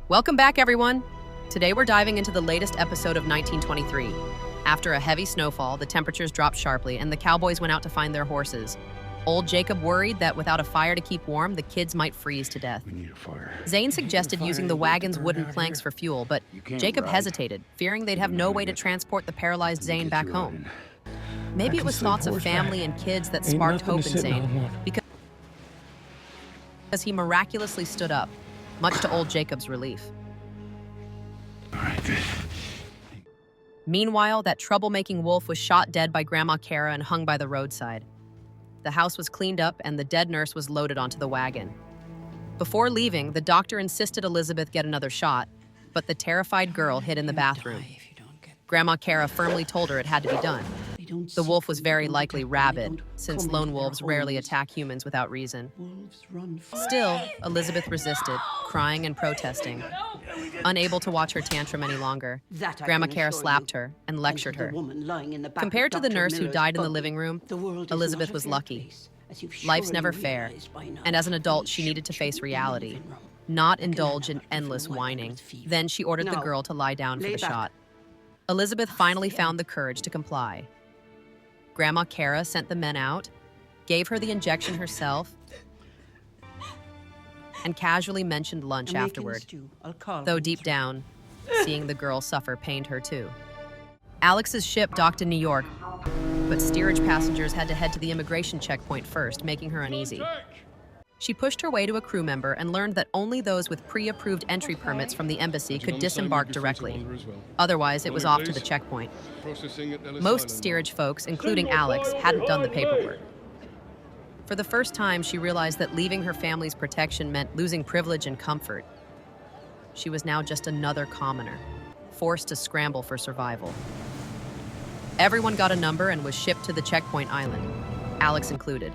Welcome back, everyone. Today we're diving into the latest episode of 1923. After a heavy snowfall, the temperatures dropped sharply and the cowboys went out to find their horses. Old Jacob worried that without a fire to keep warm, the kids might freeze to death. We need a fire. Zane suggested using the wagon's wooden planks for fuel, but Jacob hesitated, fearing they'd have no way to transport the paralyzed Zane back home. Maybe it was thoughts of family and kids that sparked hope in Zane, because he miraculously stood up, much to old Jacob's relief. All right, good. Meanwhile, that troublemaking wolf was shot dead by Grandma Kara and hung by the roadside. The house was cleaned up and the dead nurse was loaded onto the wagon. Before leaving, the doctor insisted Elizabeth get another shot, but the terrified girl hid in the bathroom. Grandma Kara firmly told her it had to be done. The wolf was very likely rabid, since lone wolves rarely attack humans without reason. Still, Elizabeth resisted, crying and protesting. Unable to watch her tantrum any longer, Grandma Kara slapped her and lectured her. Compared to the nurse who died in the living room, Elizabeth was lucky. Life's never fair, and as an adult, she needed to face reality, not indulge in endless whining. Then she ordered the girl to lie down for the shot. Elizabeth finally found the courage to comply. Grandma Kara sent the men out, gave her the injection herself, and casually mentioned lunch afterward, though deep down, seeing the girl suffer pained her too. Alex's ship docked in New York, but steerage passengers had to head to the immigration checkpoint first, making her uneasy. She pushed her way to a crew member and learned that only those with pre-approved entry permits from the embassy could disembark directly. Otherwise, it was off to the checkpoint. Most steerage folks, including Alex, hadn't done the paperwork. For the first time, she realized that leaving her family's protection meant losing privilege and comfort. She was now just another commoner, forced to scramble for survival. Everyone got a number and was shipped to the checkpoint island, Alex included,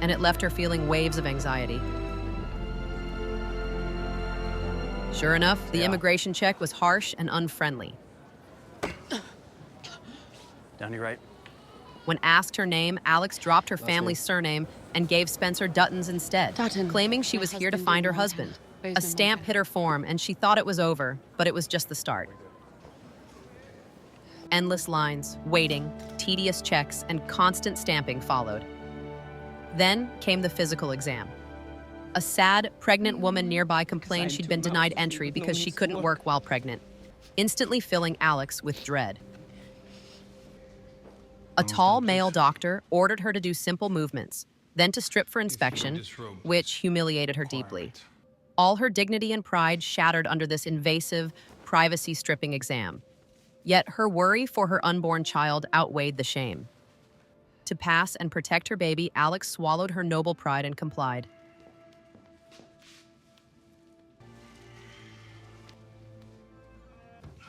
and it left her feeling waves of anxiety. Sure enough, the immigration check was harsh and unfriendly. Down your right. When asked her name, Alex dropped her family's surname and gave Spencer Duttons instead, claiming she was here to find her husband. A stamp hit her form and she thought it was over, but it was just the start. Endless lines, waiting, tedious checks, and constant stamping followed. Then came the physical exam. A sad, pregnant woman nearby complained she'd been denied entry because she couldn't work while pregnant, instantly filling Alex with dread. A tall male doctor ordered her to do simple movements, then to strip for inspection, which humiliated her deeply. All her dignity and pride shattered under this invasive, privacy-stripping exam. Yet her worry for her unborn child outweighed the shame. To pass and protect her baby, Alex swallowed her noble pride and complied.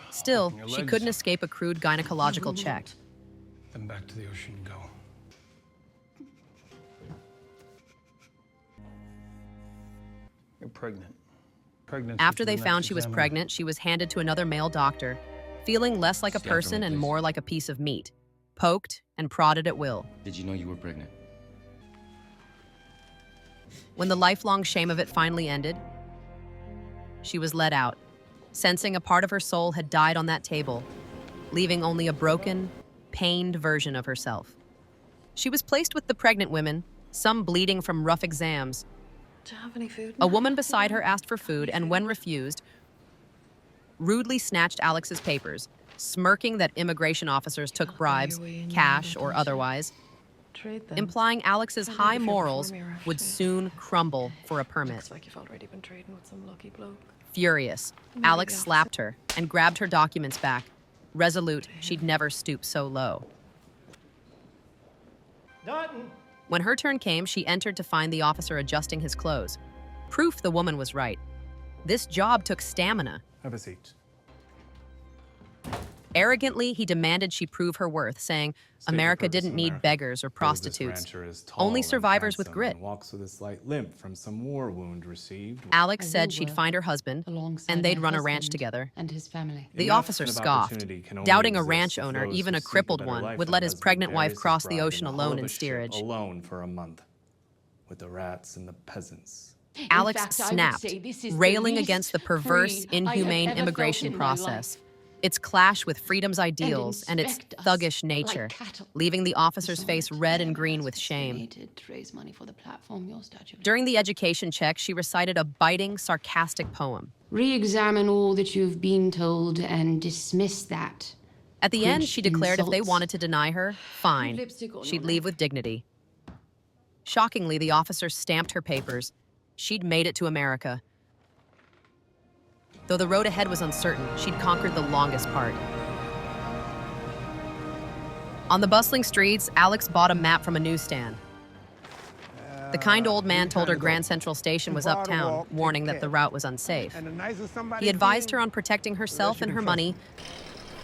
Still, she couldn't escape a crude gynecological check. Then back to the ocean you go. You're pregnant. After they found she was pregnant, she was handed to another male doctor, feeling less like a person and more like a piece of meat, poked and prodded at will. Did you know you were pregnant? When the lifelong shame of it finally ended, she was let out, sensing a part of her soul had died on that table, leaving only a broken, pained version of herself. She was placed with the pregnant women, some bleeding from rough exams. Do you have any food? A woman beside her asked for food and, when refused, rudely snatched Alex's papers, smirking that immigration officers took bribes, cash or otherwise, implying Alex's high morals would soon crumble for a permit. Looks like you've already been trading with some lucky bloke. Furious, Alex slapped her and grabbed her documents back, resolute she'd never stoop so low. When her turn came, she entered to find the officer adjusting his clothes. Proof the woman was right. This job took stamina. Have a seat. Arrogantly, he demanded she prove her worth, saying America didn't need beggars or prostitutes, only survivors with grit. Walks with a slight limp from some war wound received. Alex said she'd find her husband, and they'd run a ranch together. And his family. The officer scoffed, doubting a ranch owner, even a crippled one, would let his pregnant wife cross the ocean alone in steerage. Alone for a month, with the rats and the peasants. Alex fact, I would snapped, say this is the railing least against the perverse, free I have inhumane ever felt immigration in my process. life. Its clash with freedom's ideals and its inspect us thuggish like nature, cattle. leaving the officer's Saw face it. red and green with shame. Donated to raise money for the platform, your statue. During the education check, she recited a biting, sarcastic poem. Re-examine all that you've been told and dismiss that. At the end, Which she declared if they insults. wanted to deny her, fine. Lipstick on She'd your leave neck. with dignity. Shockingly, the officer stamped her papers. She'd made it to America. Though the road ahead was uncertain, she'd conquered the longest part. On the bustling streets, Alex bought a map from a newsstand. The kind old man told her Grand Central Station was uptown, warning that the route was unsafe. He advised her on protecting herself and her money,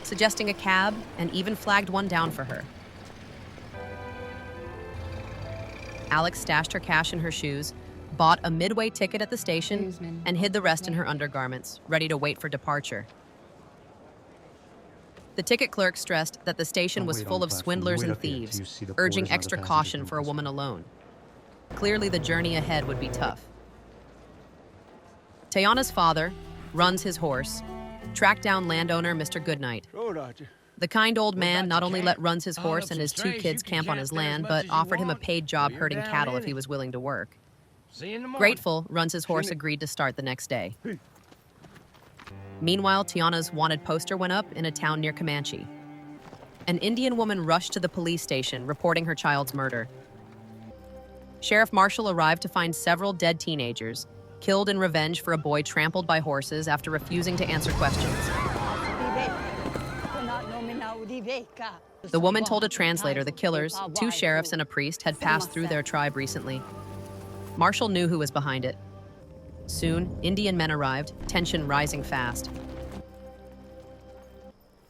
suggesting a cab, and even flagged one down for her. Alex stashed her cash in her shoes, bought a midway ticket at the station, Newsman. and hid the rest in her undergarments, ready to wait for departure. The ticket clerk stressed that the station Don't was wait full on of the platform. swindlers Wait and up here till thieves, you see the urging porters and extra other caution passengers for a on woman alone. Clearly, the journey ahead would be tough. Tayana's father runs his horse, tracked down landowner Mr. Goodnight. The kind old man not only let runs his horse and his two kids camp on his land, but offered him a paid job herding cattle if he was willing to work. Grateful, runs his horse agreed to start the next day. Meanwhile, Tiana's wanted poster went up in a town near Comanche. An Indian woman rushed to the police station, reporting her child's murder. Sheriff Marshall arrived to find several dead teenagers, killed in revenge for a boy trampled by horses after refusing to answer questions. The woman told a translator the killers, two sheriffs and a priest, had passed through their tribe recently. Marshall knew who was behind it. Soon, Indian men arrived, tension rising fast.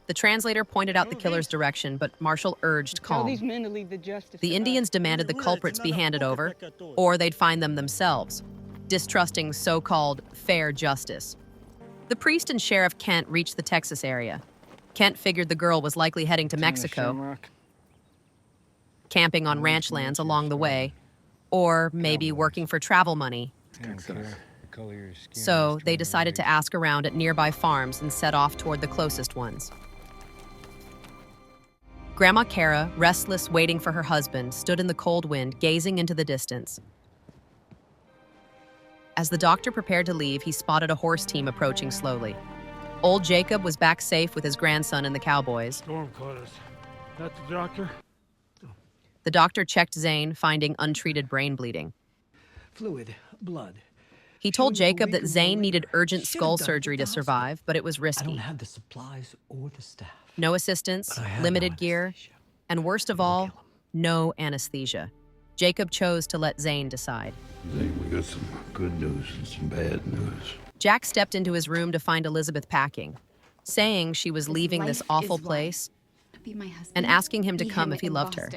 The translator pointed out the killer's direction, but Marshall urged calm. The Indians demanded the culprits be handed over, or they'd find them themselves, distrusting so-called fair justice. The priest and Sheriff Kent reached the Texas area. Kent figured the girl was likely heading to Mexico, camping on ranch lands along the way, or maybe working for travel money. So they decided to ask around at nearby farms and set off toward the closest ones. Grandma Kara, restless, waiting for her husband, stood in the cold wind, gazing into the distance. As the doctor prepared to leave, he spotted a horse team approaching slowly. Old Jacob was back safe with his grandson and the cowboys. Storm caught us. That the doctor? The doctor checked Zane, finding untreated brain bleeding. Fluid, blood. He told Jacob that Zane needed urgent skull surgery to survive, but it was I don't risky. have the supplies or the staff. No assistance, But I have limited no gear, anesthesia. and worst of all, kill him. no anesthesia. Jacob chose to let Zane decide. Zane, we got some good news and some bad news. Jack stepped into his room to find Elizabeth packing, saying she was leaving this awful place and asking him to come if he loved her.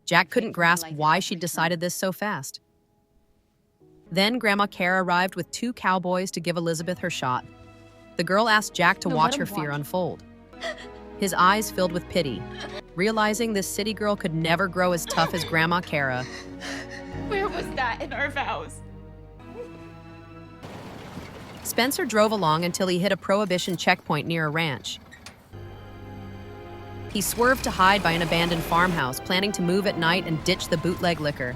Jack couldn't grasp why she'd decided this so fast. Then Grandma Kara arrived with two cowboys to give Elizabeth her shot. The girl asked Jack to watch her fear unfold. His eyes filled with pity, realizing this city girl could never grow as tough as Grandma Kara. Where was that in our vows? Spencer drove along until he hit a prohibition checkpoint near a ranch. He swerved to hide by an abandoned farmhouse, planning to move at night and ditch the bootleg liquor.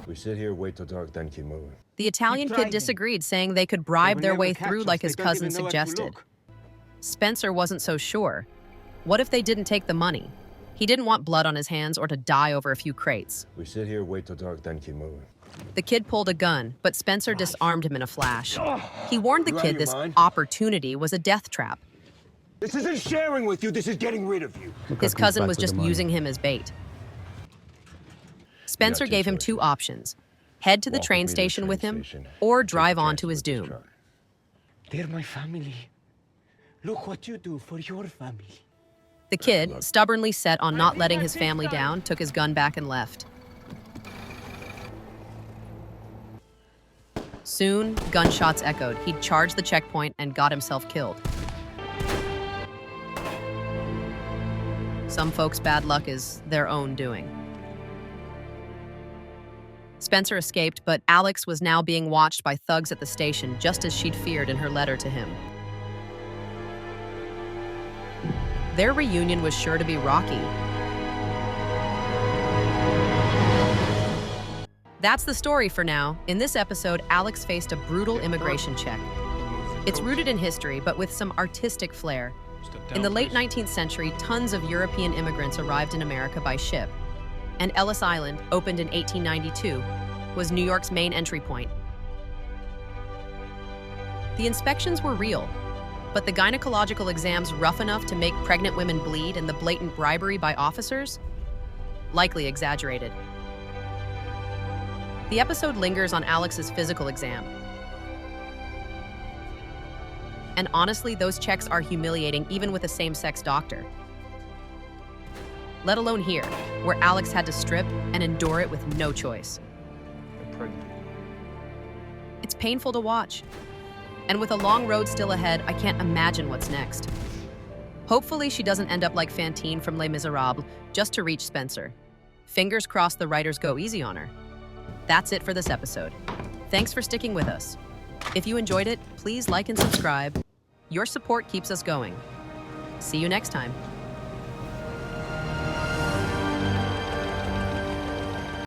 We sit here, wait till dark, then keep moving. The Italian kid disagreed, saying they could bribe their way through like his cousin suggested. Spencer wasn't so sure. What if they didn't take the money? He didn't want blood on his hands or to die over a few crates. We sit here, wait till dark, then keep moving. The kid pulled a gun, but Spencer disarmed him in a flash. He warned the You out of kid your this mind? opportunity was a death trap. This isn't sharing with you, this is getting rid of you. His cousin was just using him as bait. Spencer two gave him choices. two options. Head to the Walk train with me to the station with train him, station, or take drive the on chance to his with the doom. truck. They're my family. Look what you do for your family. The kid, stubbornly set on not letting his family down, took his gun back and left. Soon, gunshots echoed. He'd charged the checkpoint and got himself killed. Some folks' bad luck is their own doing. Spencer escaped, but Alex was now being watched by thugs at the station, just as she'd feared in her letter to him. Their reunion was sure to be rocky. That's the story for now. In this episode, Alex faced a brutal immigration check. It's rooted in history, but with some artistic flair. In the late 19th century, tons of European immigrants arrived in America by ship, and Ellis Island, opened in 1892, was New York's main entry point. The inspections were real, but the gynecological exams rough enough to make pregnant women bleed, and the blatant bribery by officers? Likely exaggerated. The episode lingers on Alex's physical exam. And honestly, those checks are humiliating even with a same-sex doctor. Let alone here, where Alex had to strip and endure it with no choice. You're pregnant. It's painful to watch. And with a long road still ahead, I can't imagine what's next. Hopefully she doesn't end up like Fantine from Les Miserables, just to reach Spencer. Fingers crossed the writers go easy on her. That's it for this episode. Thanks for sticking with us. If you enjoyed it, please like and subscribe. Your support keeps us going. See you next time.